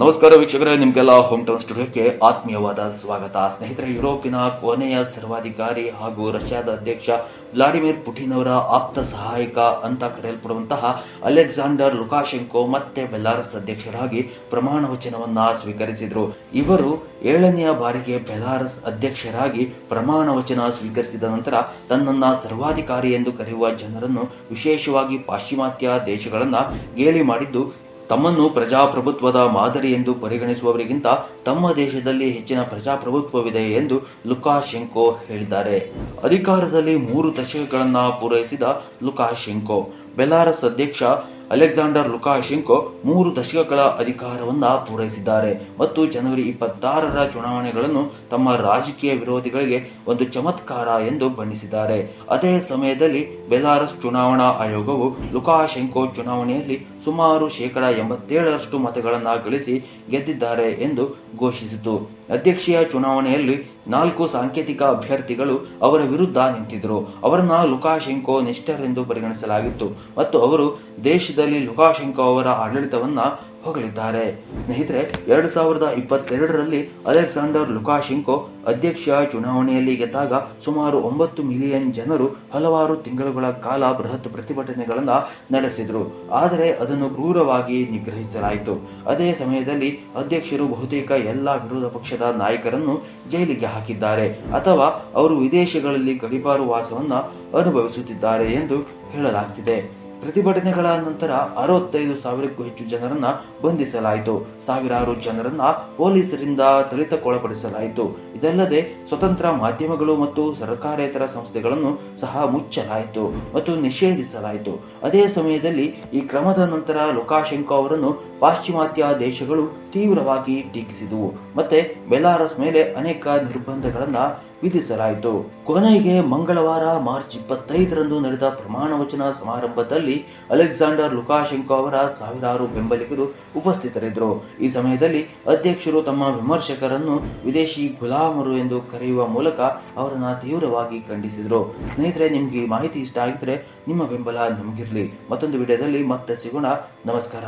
ನಮಸ್ಕಾರ ವೀಕ್ಷಕರೇ, ನಿಮಗೆಲ್ಲ ಹೋಮ್ ಟೌನ್ ಸ್ಟುಡಿಯೋಕ್ಕೆ ಆತ್ಮೀಯವಾದ ಸ್ವಾಗತ. ಸ್ನೇಹಿತರೆ, ಯುರೋಪಿನ ಕೊನೆಯ ಸರ್ವಾಧಿಕಾರಿ ಹಾಗೂ ರಷ್ಯಾದ ಅಧ್ಯಕ್ಷ ವ್ಲಾಡಿಮಿರ್ ಪುಟಿನ್ ಅವರ ಆಪ್ತ ಸಹಾಯಕ ಅಂತ ಕರೆಯಲ್ಪಡುವಂತಹ ಅಲೆಕ್ಸಾಂಡರ್ ಲುಕಾಶೆಂಕೋ ಮತ್ತೆ ಬೆಲಾರಸ್ ಅಧ್ಯಕ್ಷರಾಗಿ ಪ್ರಮಾಣ ವಚನವನ್ನ ಸ್ವೀಕರಿಸಿದ್ರು. ಇವರು 7ನೇ ಬಾರಿಗೆ ಬೆಲಾರಸ್ ಅಧ್ಯಕ್ಷರಾಗಿ ಪ್ರಮಾಣ ವಚನ ಸ್ವೀಕರಿಸಿದ ನಂತರ ತನ್ನನ್ನ ಸರ್ವಾಧಿಕಾರಿ ಎಂದು ಕರೆಯುವ ಜನರನ್ನು, ವಿಶೇಷವಾಗಿ ಪಾಶ್ಚಿಮಾತ್ಯ ದೇಶಗಳನ್ನ ಗೇಲಿ ಮಾಡಿದ್ದು, ತಮ್ಮನ್ನು ಪ್ರಜಾಪ್ರಭುತ್ವದ ಮಾದರಿ ಎಂದು ಪರಿಗಣಿಸುವವರಿಗಿಂತ ತಮ್ಮ ದೇಶದಲ್ಲಿ ಹೆಚ್ಚಿನ ಪ್ರಜಾಪ್ರಭುತ್ವವಿದೆ ಎಂದು ಲುಕಾಶೆಂಕೋ ಹೇಳಿದ್ದಾರೆ. ಅಧಿಕಾರದಲ್ಲಿ 3 ದಶಕಗಳನ್ನ ಪೂರೈಸಿದ ಲುಕಾಶೆಂಕೋ, ಬೆಲಾರಸ್ ಅಧ್ಯಕ್ಷ ಅಲೆಕ್ಸಾಂಡರ್ ಲುಕಾಶೆಂಕೋ 3 ದಶಕಗಳ ಅಧಿಕಾರವನ್ನ ಪೂರೈಸಿದ್ದಾರೆ ಮತ್ತು ಜನವರಿ 26ರ ಚುನಾವಣೆಗಳನ್ನು ತಮ್ಮ ರಾಜಕೀಯ ವಿರೋಧಿಗಳಿಗೆ ಒಂದು ಚಮತ್ಕಾರ ಎಂದು ಬಣ್ಣಿಸಿದ್ದಾರೆ. ಅದೇ ಸಮಯದಲ್ಲಿ ಬೆಲಾರಸ್ ಚುನಾವಣಾ ಆಯೋಗವು ಲುಕಾಶೆಂಕೋ ಚುನಾವಣೆಯಲ್ಲಿ ಸುಮಾರು 87% ಮತಗಳನ್ನ ಗಳಿಸಿ ಗೆದ್ದಿದ್ದಾರೆ ಎಂದು ಘೋಷಿಸಿತು. ಅಧ್ಯಕ್ಷೀಯ ಚುನಾವಣೆಯಲ್ಲಿ 4 ಸಾಂಕೇತಿಕ ಅಭ್ಯರ್ಥಿಗಳು ಅವರ ವಿರುದ್ಧ ನಿಂತಿದ್ದರು. ಅವರನ್ನ ಲುಕಾಶೆಂಕೋ ನಿಷ್ಠರೆಂದು ಪರಿಗಣಿಸಲಾಗಿತ್ತು ಮತ್ತು ಅವರು ದೇಶದಲ್ಲಿ ಲುಕಾಶೆಂಕೋ ಅವರ ಆಡಳಿತವನ್ನ ಹೊಗಳಿದ್ದಾರೆ. ಸ್ನೇಹಿತರೆ, 2022ರಲ್ಲಿ ಅಲೆಕ್ಸಾಂಡರ್ ಲುಕಾಶೆಂಕೋ ಅಧ್ಯಕ್ಷ ಚುನಾವಣೆಯಲ್ಲಿ ಗೆದ್ದಾಗ ಸುಮಾರು 9 ಮಿಲಿಯನ್ ಜನರು ಹಲವಾರು ತಿಂಗಳುಗಳ ಕಾಲ ಬೃಹತ್ ಪ್ರತಿಭಟನೆಗಳನ್ನ ನಡೆಸಿದ್ರು. ಆದರೆ ಅದನ್ನು ಕ್ರೂರವಾಗಿ ನಿಗ್ರಹಿಸಲಾಯಿತು. ಅದೇ ಸಮಯದಲ್ಲಿ ಅಧ್ಯಕ್ಷರು ಬಹುತೇಕ ಎಲ್ಲಾ ವಿರೋಧ ಪಕ್ಷದ ನಾಯಕರನ್ನು ಜೈಲಿಗೆ ಹಾಕಿದ್ದಾರೆ ಅಥವಾ ಅವರು ವಿದೇಶಗಳಲ್ಲಿ ಗಡಿಪಾರು ವಾಸವನ್ನ ಅನುಭವಿಸುತ್ತಿದ್ದಾರೆ ಎಂದು ಹೇಳಲಾಗ್ತಿದೆ. ಪ್ರತಿಭಟನೆಗಳ ನಂತರ 65,000ಕ್ಕೂ ಹೆಚ್ಚು ಜನರನ್ನ ಬಂಧಿಸಲಾಯಿತು. ಸಾವಿರಾರು ಜನರನ್ನ ಪೊಲೀಸರಿಂದ ಥಳಿತಕ್ಕೊಳಪಡಿಸಲಾಯಿತು. ಇದಲ್ಲದೆ ಸ್ವತಂತ್ರ ಮಾಧ್ಯಮಗಳು ಮತ್ತು ಸರ್ಕಾರೇತರ ಸಂಸ್ಥೆಗಳನ್ನು ಸಹ ಮುಚ್ಚಲಾಯಿತು ಮತ್ತು ನಿಷೇಧಿಸಲಾಯಿತು. ಅದೇ ಸಮಯದಲ್ಲಿ ಈ ಕ್ರಮದ ನಂತರ ಲುಕಾಶೆಂಕೋ ಅವರನ್ನು ಪಾಶ್ಚಿಮಾತ್ಯ ದೇಶಗಳು ತೀವ್ರವಾಗಿ ಟೀಕಿಸಿದವು ಮತ್ತೆ ಬೆಲಾರಸ್ ಮೇಲೆ ಅನೇಕ ನಿರ್ಬಂಧಗಳನ್ನ ವಿಧಿಸಲಾಯಿತು. ಕೊನೆಗೆ ಮಂಗಳವಾರ ಮಾರ್ಚ್ 25ರಂದು ನಡೆದ ಪ್ರಮಾಣ ವಚನ ಸಮಾರಂಭದಲ್ಲಿ ಅಲೆಕ್ಸಾಂಡರ್ ಲುಕಾಶೆಂಕೋ ಅವರ ಸಾವಿರಾರು ಬೆಂಬಲಿಗರು ಉಪಸ್ಥಿತರಿದ್ದರು. ಈ ಸಮಯದಲ್ಲಿ ಅಧ್ಯಕ್ಷರು ತಮ್ಮ ವಿಮರ್ಶಕರನ್ನು ವಿದೇಶಿ ಗುಲಾಮರು ಎಂದು ಕರೆಯುವ ಮೂಲಕ ಅವರನ್ನ ತೀವ್ರವಾಗಿ ಖಂಡಿಸಿದರು. ಸ್ನೇಹಿತರೆ, ನಿಮ್ಗೆ ಈ ಮಾಹಿತಿ ಇಷ್ಟ ಆಗಿದ್ರೆ ನಿಮ್ಮ ಬೆಂಬಲ ನಮಗಿರ್ಲಿ. ಮತ್ತೊಂದು ವಿಡಿಯೋದಲ್ಲಿ ಮತ್ತೆ ಸಿಗೋಣ. ನಮಸ್ಕಾರ.